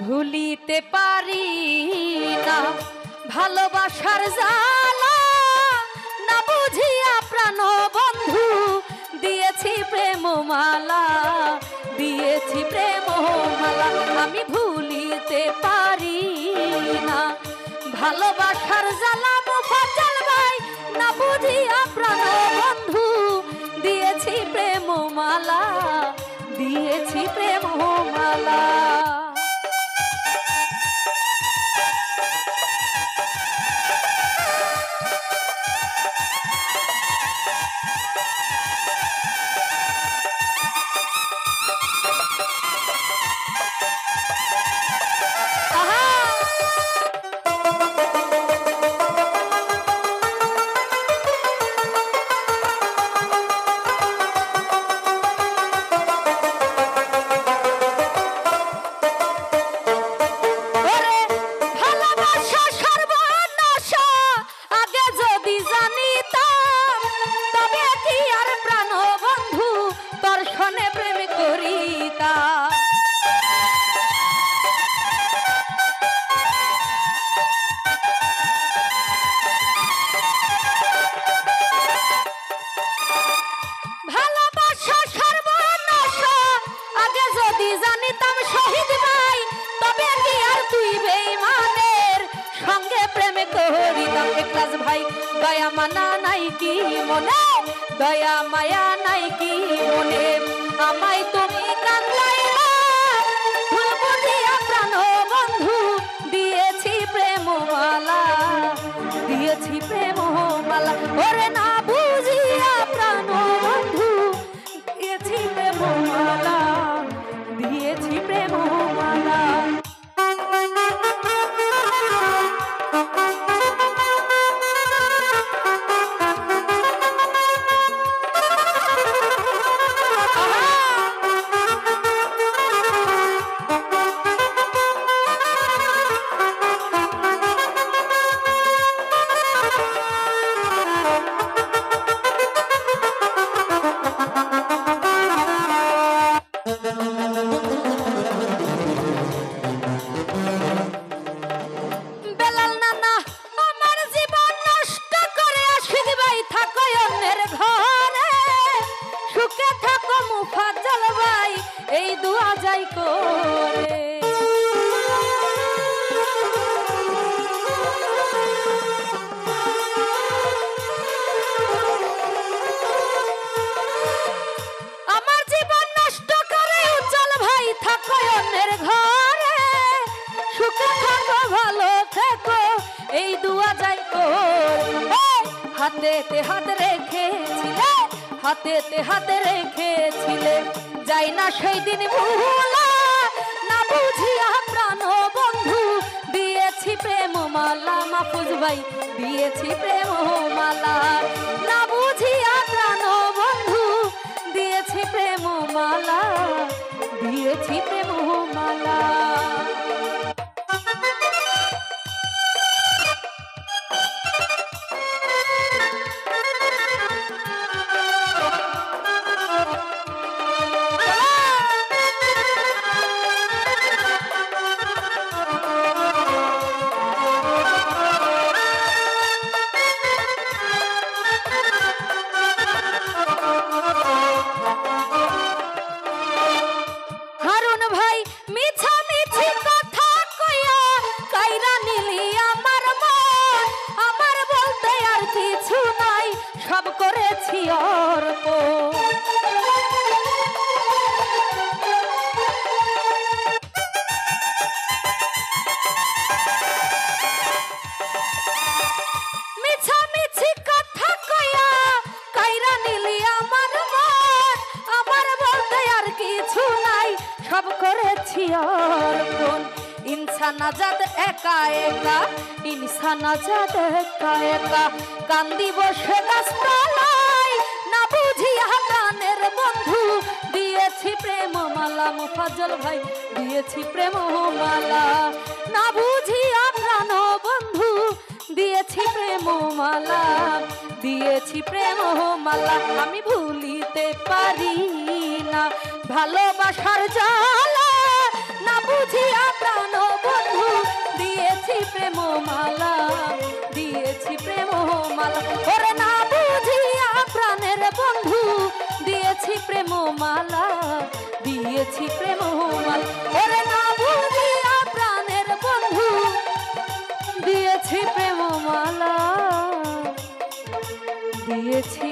ভুলিতে পারি না ভালোবাসার জ্বালা, না বুঝিয়া প্রাণ বন্ধু দিয়েছি প্রেমমালা, দিয়েছি প্রেমমালা। আমি ভুলিতে পারি না ভালোবাসার জ্বালা মুফাজ্জল ভাই, না বুঝিয়া প্রাণ বন্ধু দিয়েছি প্রেমমালা, দিয়েছি প্রেমমালা। ভাই দয়া মানা নাই কি মনে, দয়া মায়া নাই কি মনে, আমায় তুমি কাঁদাইলা ভুল বুঝিয়া প্রাণ বন্ধু দিয়েছি প্রেমমালা, দিয়েছি প্রেমমালা। ওরে না বুঝিয়া প্রাণ বন্ধু দিয়েছি প্রেমমালা, দিয়েছি প্রেমমালা। এই দুয়া যাই করে আমার জীবন নষ্ট করে উজ্জ্বল ভাই থাকো অন্যের ঘরে, সুখে থাকো ভালো থেকো এই দুয়া যাই করে। হাতেতে হাত রেখেছিলে, হাতেতে হাত রেখেছিলে, যাই না সেই দিন ভুলা, না বুঝিয়া প্রাণ বন্ধু দিয়েছি প্রেমমালা। মাহফুজ ভাই দিয়েছি প্রেমমালা, না বুঝিয়া প্রাণ বন্ধু দিয়েছি প্রেমমালা, দিয়েছি প্রেমমালা। সব করেছি অর্পণ, মিছামিছি কথা কইয়া কাইরা নিলি আমার মন, আমার বলতে আর কিছু নাই সব করেছি অর্পণ। ইনসান আজাদ একা একা, ইনসান আজাদ একা একা, কান্দি বসে গাছতলায়, না বুঝিয়া প্রাণের বন্ধু দিয়েছি প্রেমমালা। মুফাজ্জল ভাই দিয়েছি প্রেমমালা, না বুঝিয়া প্রাণ বন্ধু দিয়েছি প্রেমমালা, দিয়েছি প্রেমমালা। আমি ভুলিতে পারি না ভালোবাসার জ্বালা, না বুঝিয়া প্রাণ মাল ওরে না বুঝিয়া প্রাণের বন্ধু দিয়েছি প্রেম মালা দিয়েছি প্রেম মাল ওরে না বুঝিয়া প্রাণের বন্ধু দিয়েছি প্রেম মালা দিয়েছি